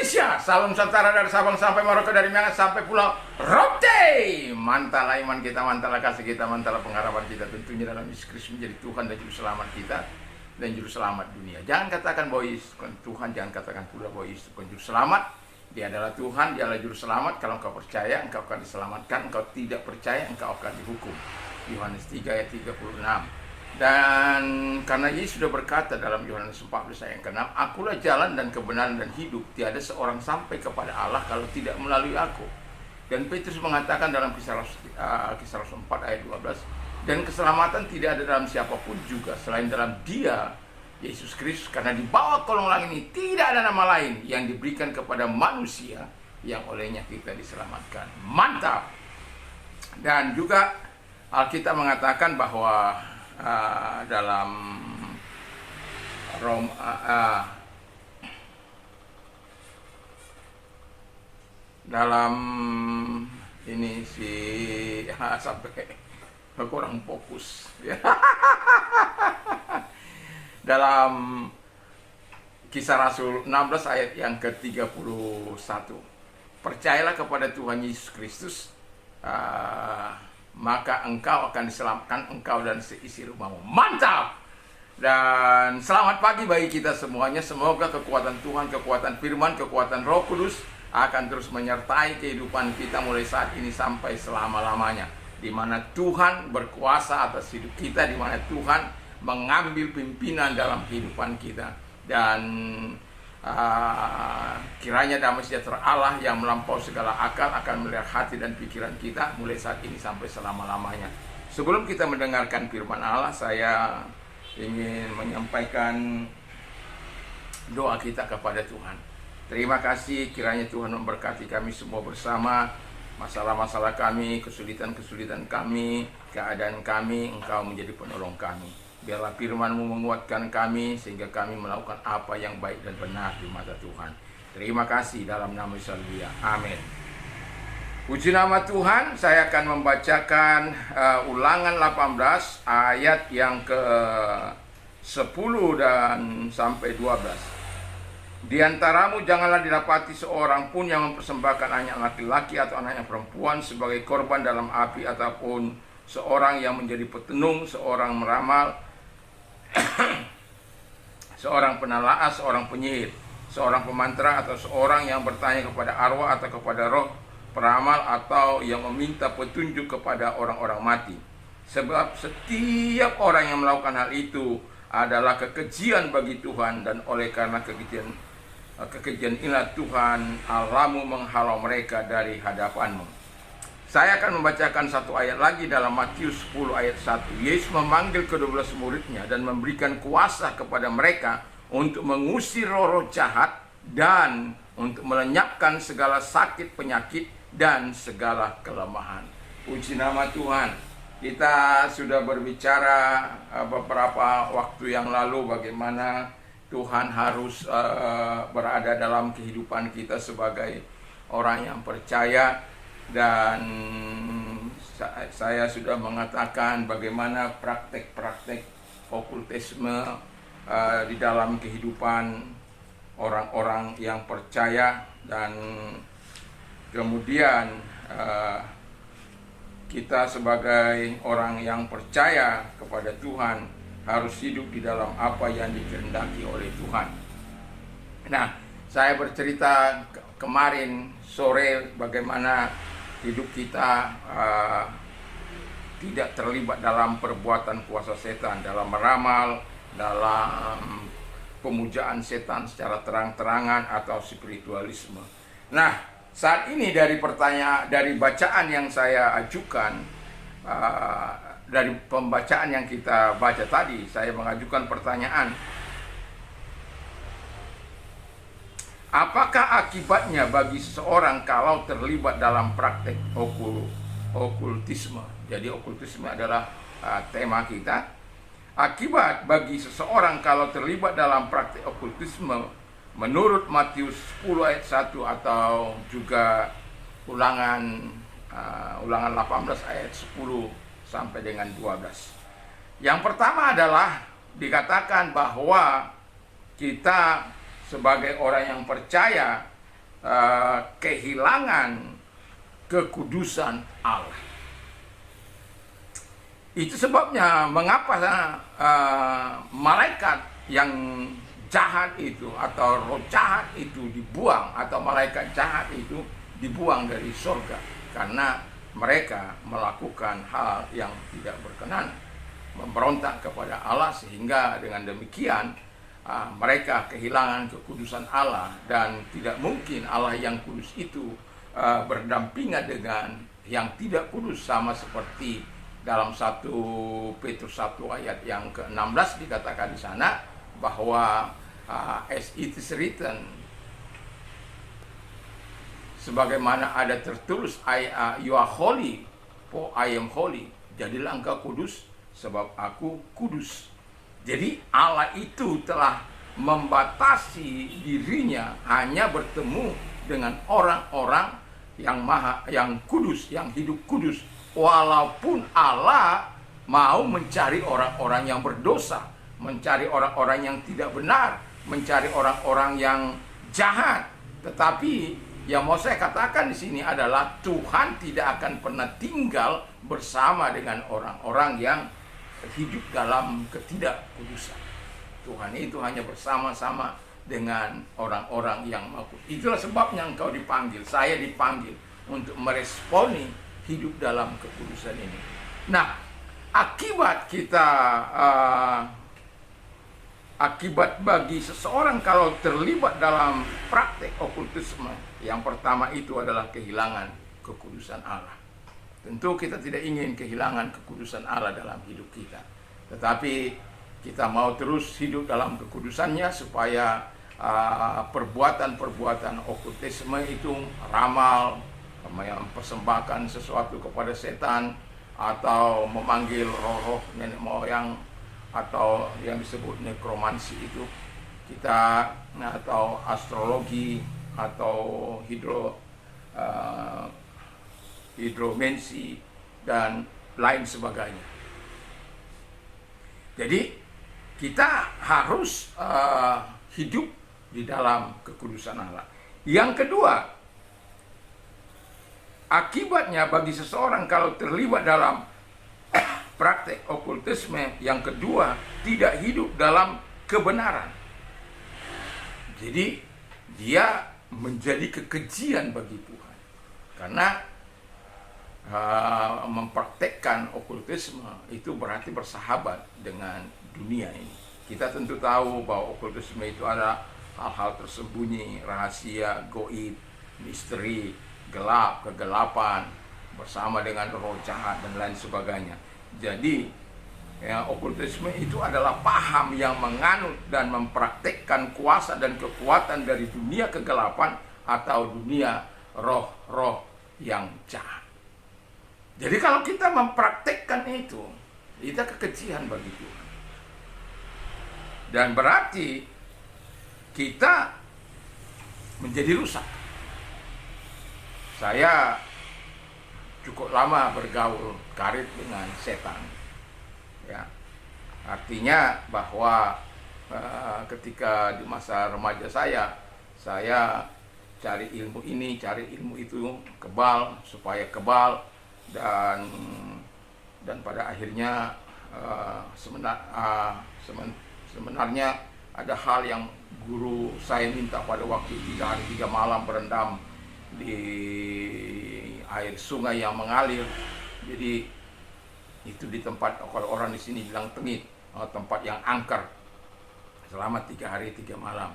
Indonesia, salam sejahtera dari Sabang sampai Merauke, dari Miangas sampai Pulau Rote. Mantalah iman kita, mantalah kasih kita, mantalah pengharapan kita tentunya dalam Yesus Kristus menjadi Tuhan dan Juru Selamat kita dan Juru Selamat dunia. Jangan katakan bahwa Yesus bukan Tuhan, jangan katakan pula bahwa Yesus bukan Juru Selamat. Dia adalah Tuhan, dia adalah Juru Selamat. Kalau engkau percaya, engkau akan diselamatkan. Engkau tidak percaya, engkau akan dihukum. Yohanes 3 ayat 36. Dan karena Yesus sudah berkata dalam Yohanes 14 ayat ke-6, akulah jalan dan kebenaran dan hidup, tiada seorang sampai kepada Allah kalau tidak melalui aku. Dan Petrus mengatakan dalam Kisah Rasul 4 ayat 12, dan keselamatan tidak ada dalam siapapun juga selain dalam Dia, Yesus Kristus, karena di bawah kolong langit ini tidak ada nama lain yang diberikan kepada manusia yang olehnya kita diselamatkan. Mantap. Dan juga Alkitab mengatakan bahwa dalam dalam ini sampai kurang fokus ya. Dalam Kisah Rasul 16 ayat yang ke-31, percayalah kepada Tuhan Yesus Kristus, maka engkau akan diselamatkan, engkau dan seisi rumahmu. Mantap! Dan selamat pagi bagi kita semuanya. Semoga kekuatan Tuhan, kekuatan firman, kekuatan Roh Kudus akan terus menyertai kehidupan kita mulai saat ini sampai selama-lamanya, di mana Tuhan berkuasa atas hidup kita, di mana Tuhan mengambil pimpinan dalam kehidupan kita. Dan kiranya damai sejahtera Allah yang melampaui segala akal akan melihat hati dan pikiran kita mulai saat ini sampai selama-lamanya. Sebelum kita mendengarkan firman Allah, saya ingin menyampaikan doa kita kepada Tuhan. Terima kasih, kiranya Tuhan memberkati kami semua bersama. Masalah-masalah kami, kesulitan-kesulitan kami, keadaan kami, Engkau menjadi penolong kami. Biarlah firman-Mu menguatkan kami sehingga kami melakukan apa yang baik dan benar di mata Tuhan. Terima kasih dalam nama Yesus. Amin. Puji nama Tuhan. Saya akan membacakan Ulangan 18 ayat yang ke-10 dan sampai 12. Di antaramu janganlah didapati seorang pun yang mempersembahkan anak laki-laki atau anaknya perempuan sebagai korban dalam api, ataupun seorang yang menjadi petenung, seorang meramal, seorang penalaas, seorang penyihir, seorang pemantra, atau seorang yang bertanya kepada arwah atau kepada roh peramal, atau yang meminta petunjuk kepada orang-orang mati. Sebab setiap orang yang melakukan hal itu adalah kekejian bagi Tuhan, dan oleh karena kekejian inilah Tuhan Allahmu menghalau mereka dari hadapanmu. Saya akan membacakan satu ayat lagi dalam Matius 10 ayat 1. Yesus memanggil ke-12 muridnya dan memberikan kuasa kepada mereka untuk mengusir roh-roh jahat dan untuk melenyapkan segala sakit, penyakit, dan segala kelemahan. Puji nama Tuhan. Kita sudah berbicara beberapa waktu yang lalu bagaimana Tuhan harus berada dalam kehidupan kita sebagai orang yang percaya. Dan saya sudah mengatakan bagaimana praktek-praktek okultisme di dalam kehidupan orang-orang yang percaya. Dan kemudian kita sebagai orang yang percaya kepada Tuhan harus hidup di dalam apa yang dikehendaki oleh Tuhan. Nah, saya bercerita kemarin sore bagaimana hidup kita tidak terlibat dalam perbuatan kuasa setan, dalam meramal, dalam pemujaan setan secara terang-terangan atau spiritualisme. Nah, saat ini dari bacaan yang saya ajukan, dari pembacaan yang kita baca tadi, saya mengajukan pertanyaan, apakah akibatnya bagi seseorang kalau terlibat dalam praktek okultisme? Jadi okultisme adalah tema kita. Akibat bagi seseorang kalau terlibat dalam praktek okultisme menurut Matius 10 ayat 1 atau juga Ulangan 18 ayat 10 sampai dengan 12. Yang pertama adalah dikatakan bahwa kita sebagai orang yang percaya kehilangan kekudusan Allah. Itu sebabnya mengapa malaikat yang jahat itu atau roh jahat itu dibuang, atau malaikat jahat itu dibuang dari surga, karena mereka melakukan hal yang tidak berkenan, memberontak kepada Allah, sehingga dengan demikian mereka kehilangan kekudusan Allah. Dan tidak mungkin Allah yang kudus itu berdampingan dengan yang tidak kudus, sama seperti dalam 1 Petrus 1 ayat yang ke-16 dikatakan di sana bahwa as it is written, sebagaimana ada tertulis, you are holy for I am holy. Jadilah engkau kudus sebab aku kudus. Jadi Allah itu telah membatasi dirinya hanya bertemu dengan orang-orang yang kudus, yang hidup kudus. Walaupun Allah mau mencari orang-orang yang berdosa, mencari orang-orang yang tidak benar, mencari orang-orang yang jahat, tetapi yang mau saya katakan di sini adalah Tuhan tidak akan pernah tinggal bersama dengan orang-orang yang hidup dalam ketidakkudusan. Tuhan itu hanya bersama-sama dengan orang-orang yang makhluk. Itulah sebabnya engkau dipanggil, saya dipanggil untuk meresponi hidup dalam kekudusan ini. Nah, akibat bagi seseorang kalau terlibat dalam praktek okultisme, yang pertama itu adalah kehilangan kekudusan Allah. Tentu kita tidak ingin kehilangan kekudusan Allah dalam hidup kita, tetapi kita mau terus hidup dalam kekudusannya supaya perbuatan-perbuatan okultisme itu ramal, mempersembahkan sesuatu kepada setan, atau memanggil roh-roh nenek moyang, atau yang disebut nekromansi itu kita, atau astrologi, atau hidromensi dan lain sebagainya. Jadi kita harus hidup di dalam kekudusan Allah. Yang kedua, akibatnya bagi seseorang kalau terlibat dalam praktek okultisme, yang kedua, tidak hidup dalam kebenaran. Jadi dia menjadi kekejian bagi Tuhan, karena mempraktekkan okultisme itu berarti bersahabat dengan dunia ini. Kita tentu tahu bahwa okultisme itu ada hal-hal tersembunyi, rahasia, goib, misteri, gelap, kegelapan, bersama dengan roh jahat dan lain sebagainya. Jadi okultisme itu adalah paham yang menganut dan mempraktekkan kuasa dan kekuatan dari dunia kegelapan atau dunia roh-roh yang jahat. Jadi kalau kita mempraktekkan itu kekejian bagi Tuhan. Dan berarti kita menjadi rusak. Saya cukup lama bergaul karib dengan setan. Ya. Artinya bahwa ketika di masa remaja saya cari ilmu ini, cari ilmu itu, kebal supaya kebal, dan pada akhirnya sebenarnya ada hal yang guru saya minta pada waktu 3 hari 3 malam berendam di air sungai yang mengalir. Jadi itu di tempat, kalau orang di sini bilang tengit, tempat yang angker, selama 3 hari 3 malam.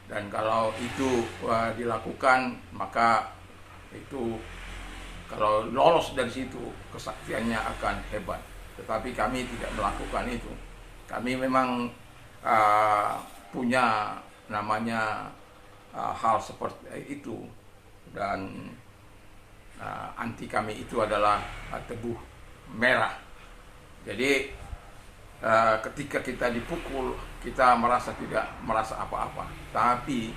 Dan kalau itu dilakukan, maka itu kalau lolos dari situ kesaktiannya akan hebat. Tetapi kami tidak melakukan itu. Kami memang punya namanya hal seperti itu, dan anti kami itu adalah tebu merah. Jadi ketika kita dipukul, kita tidak merasa apa-apa. Tapi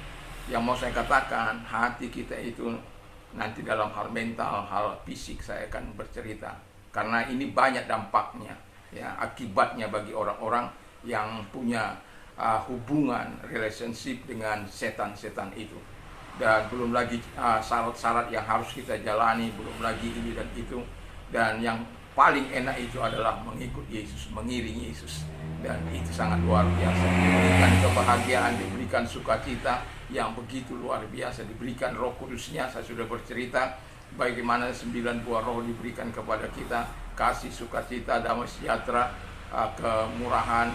yang mau saya katakan, hati kita itu nanti dalam hal mental, hal fisik saya akan bercerita. Karena ini banyak dampaknya, ya, akibatnya bagi orang-orang yang punya hubungan, relationship dengan setan-setan itu. dan belum lagi syarat-syarat yang harus kita jalani, belum lagi ini dan itu. Dan yang paling enak itu adalah mengikut Yesus, mengiring Yesus, dan itu sangat luar biasa. Diberikan kebahagiaan, diberikan sukacita yang begitu luar biasa, diberikan Roh Kudusnya. Saya sudah bercerita bagaimana 9 buah roh diberikan kepada kita: kasih, sukacita, damai sejahtera, kemurahan,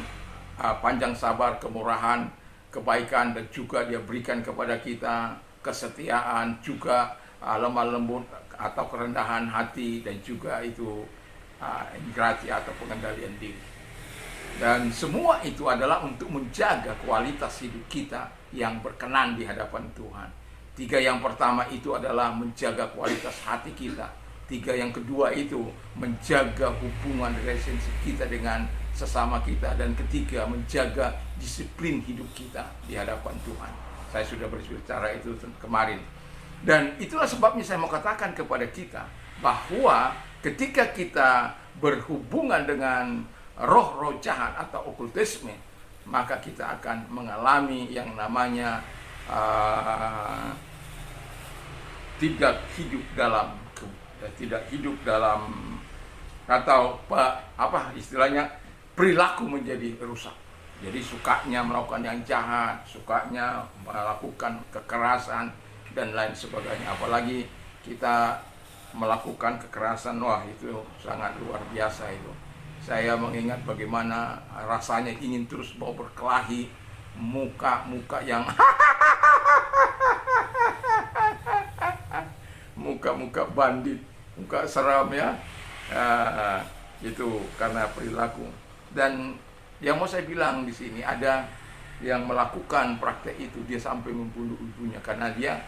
panjang sabar, kemurahan, kebaikan, dan juga dia berikan kepada kita kesetiaan, juga lemah lembut atau kerendahan hati, dan juga itu ingrati atau pengendalian diri. Dan semua itu adalah untuk menjaga kualitas hidup kita yang berkenan di hadapan Tuhan. 3 yang pertama itu adalah menjaga kualitas hati kita. 3 yang kedua itu menjaga hubungan relationship kita dengan sesama kita. Dan ketiga, menjaga disiplin hidup kita di hadapan Tuhan. Saya sudah berbicara itu kemarin. Dan itulah sebabnya saya mau katakan kepada kita bahwa ketika kita berhubungan dengan roh-roh jahat atau okultisme, maka kita akan mengalami yang namanya tidak hidup dalam atau apa istilahnya, perilaku menjadi rusak. Jadi sukanya melakukan yang jahat, sukanya melakukan kekerasan dan lain sebagainya. Apalagi kita melakukan kekerasan, wah itu sangat luar biasa itu. Saya mengingat bagaimana rasanya ingin terus mau berkelahi, muka-muka yang muka-muka bandit, muka seram ya. Itu karena perilaku. Dan yang mau saya bilang di sini, ada yang melakukan praktek itu, dia sampai membunuh ibunya karena dia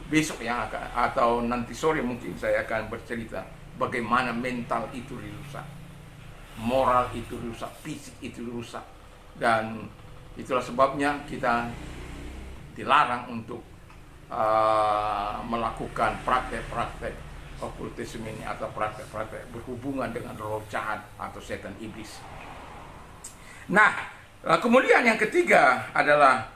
besok yang akan, atau nanti sore mungkin saya akan bercerita bagaimana mental itu rusak, moral itu rusak, fisik itu rusak. Dan itulah sebabnya kita dilarang untuk melakukan praktek-praktek okultisme ini atau praktek-praktek berhubungan dengan roh jahat atau setan iblis. Nah, kemudian yang ketiga adalah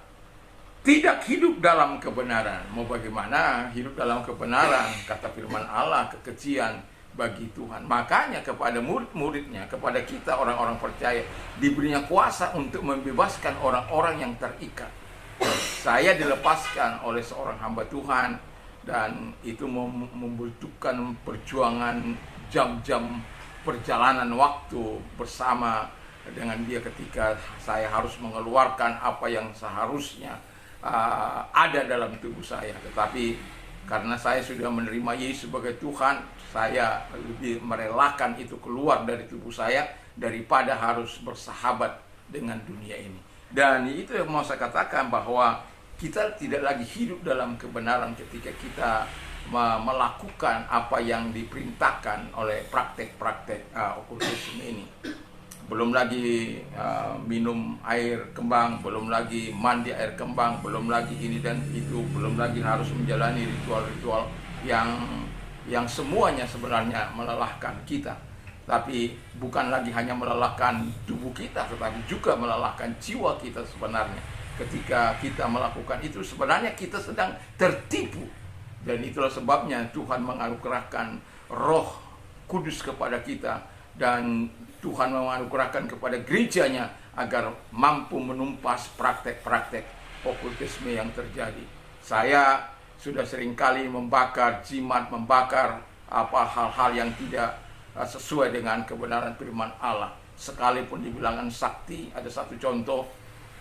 tidak hidup dalam kebenaran. Mau bagaimana hidup dalam kebenaran? Kata firman Allah, kekejian bagi Tuhan. Makanya kepada murid-muridnya, kepada kita orang-orang percaya, diberinya kuasa untuk membebaskan orang-orang yang terikat. Saya dilepaskan oleh seorang hamba Tuhan, dan itu membutuhkan perjuangan jam-jam perjalanan waktu bersama dengan dia ketika saya harus mengeluarkan apa yang seharusnya ada dalam tubuh saya. Tetapi karena saya sudah menerima Yesus sebagai Tuhan, saya lebih merelakan itu keluar dari tubuh saya daripada harus bersahabat dengan dunia ini. Dan itu yang mau saya katakan, bahwa kita tidak lagi hidup dalam kebenaran ketika kita melakukan apa yang diperintahkan oleh praktek-praktek okultisme ini. Belum lagi minum air kembang, belum lagi mandi air kembang, belum lagi ini dan itu, belum lagi harus menjalani ritual-ritual yang semuanya sebenarnya melelahkan kita. Tapi bukan lagi hanya melelahkan tubuh kita, tetapi juga melelahkan jiwa kita sebenarnya. Ketika kita melakukan itu, sebenarnya kita sedang tertipu. Dan itulah sebabnya Tuhan menganugerahkan Roh Kudus kepada kita, dan Tuhan menganugerahkan kepada gerejanya agar mampu menumpas praktek-praktek okultisme yang terjadi. Saya sudah seringkali membakar jimat, membakar hal-hal yang tidak sesuai dengan kebenaran firman Allah. Sekalipun dibilangkan sakti, ada satu contoh.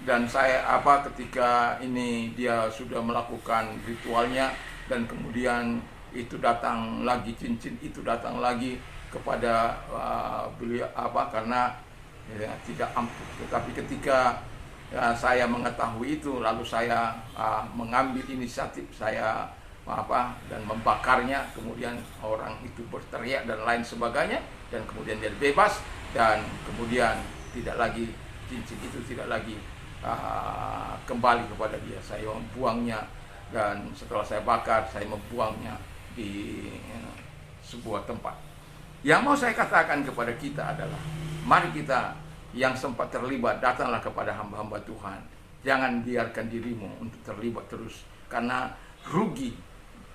Dan saya ketika ini dia sudah melakukan ritualnya, dan kemudian itu datang lagi, cincin itu datang lagi kepada beliau karena ya, tidak ampuh. Tetapi ketika saya mengetahui itu, lalu saya mengambil inisiatif, saya dan membakarnya. Kemudian orang itu berteriak dan lain sebagainya, dan kemudian dia bebas, dan kemudian tidak lagi, cincin itu tidak lagi kembali kepada dia. Saya membuangnya, dan setelah saya bakar, saya membuangnya di sebuah tempat. Yang mau saya katakan kepada kita adalah, mari kita yang sempat terlibat, datanglah kepada hamba-hamba Tuhan Jangan biarkan dirimu untuk terlibat terus, karena rugi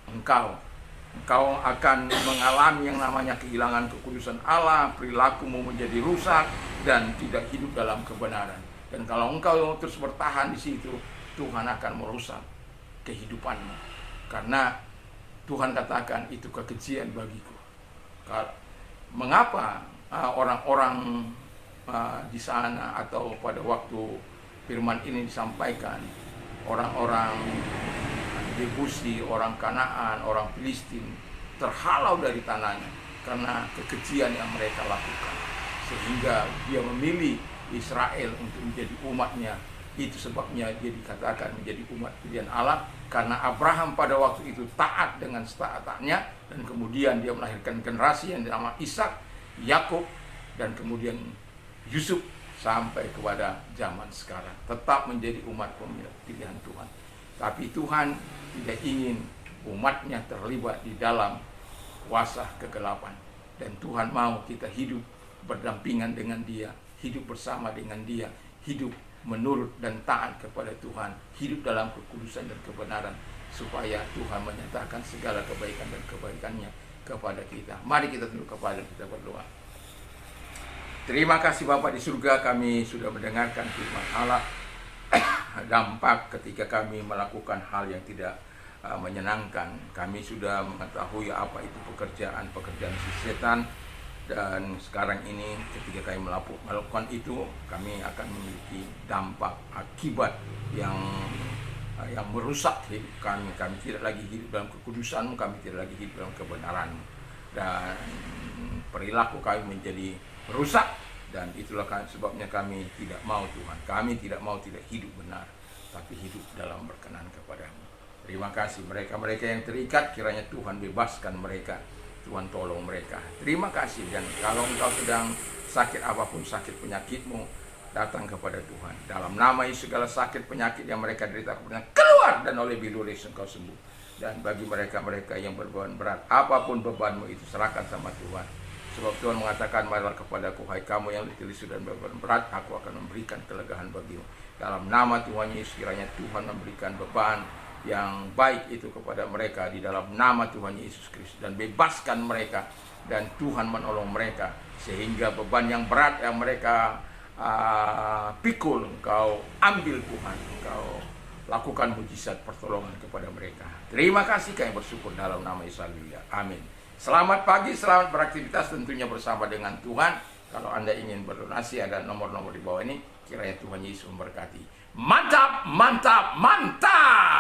engkau. Engkau akan mengalami yang namanya kehilangan kekudusan Allah, perilakumu menjadi rusak dan tidak hidup dalam kebenaran. Dan kalau engkau terus bertahan di situ, Tuhan akan merusak kehidupanmu. Karena Tuhan katakan itu kekejian bagiku. Mengapa orang-orang di sana atau pada waktu firman ini disampaikan, orang-orang Yebusi, orang Kanaan, orang Filistin terhalau dari tanahnya karena kekejian yang mereka lakukan, sehingga dia memilih Israel untuk menjadi umatnya. Itu sebabnya dia dikatakan menjadi umat pilihan Allah, karena Abraham pada waktu itu taat dengan setaat-taatnya, dan kemudian dia melahirkan generasi yang dinamakan Ishak, Yakub, dan kemudian Yusuf sampai kepada zaman sekarang tetap menjadi umat pilihan Tuhan. Tapi Tuhan tidak ingin umatnya terlibat di dalam kuasa kegelapan, dan Tuhan mau kita hidup berdampingan dengan Dia, hidup bersama dengan Dia, hidup menurut dan taat kepada Tuhan, hidup dalam kekudusan dan kebenaran, supaya Tuhan menyatakan segala kebaikan dan kebaikannya kepada kita. Mari kita tunduk kepala dan kita berdoa. Terima kasih Bapa di surga, kami sudah mendengarkan firman Allah. Dampak ketika kami melakukan hal yang tidak menyenangkan, kami sudah mengetahui apa itu pekerjaan si setan. Dan sekarang ini ketika kami melakukan itu, kami akan memiliki dampak akibat yang merusak hidup kami. Kami tidak lagi hidup dalam kekudusan-Mu, kami tidak lagi hidup dalam kebenaran-Mu, dan perilaku kami menjadi rusak. Dan itulah sebabnya kami tidak mau, Tuhan, kami tidak mau tidak hidup benar, tapi hidup dalam berkenan kepada-Mu. Terima kasih mereka-mereka yang terikat, kiranya Tuhan bebaskan mereka, Tuhan tolong mereka. Terima kasih. Dan kalau engkau sedang sakit apapun, sakit penyakitmu, datang kepada Tuhan. Dalam nama Yesus, segala sakit penyakit yang mereka derita keluar, dan oleh biluris engkau sembuh. Dan bagi mereka-mereka yang berbeban berat, apapun bebanmu itu serahkan sama Tuhan. Sebab Tuhan mengatakan, marilah kepadaku hai kamu yang letih lesu dan beban berat, aku akan memberikan kelegaan bagimu. Dalam nama Tuhan Yesus, kiranya Tuhan memberikan beban yang baik itu kepada mereka di dalam nama Tuhan Yesus Kristus, dan bebaskan mereka, dan Tuhan menolong mereka sehingga beban yang berat yang mereka pikul, Engkau ambil Tuhan, Engkau lakukan mujizat pertolongan kepada mereka. Terima kasih, kami bersyukur dalam nama Yesus. Haleluya. Amin. Selamat pagi, selamat beraktivitas tentunya bersama dengan Tuhan. Kalau Anda ingin berdonasi, ada nomor-nomor di bawah ini. Kiranya Tuhan Yesus memberkati. Mantap, mantap, mantap.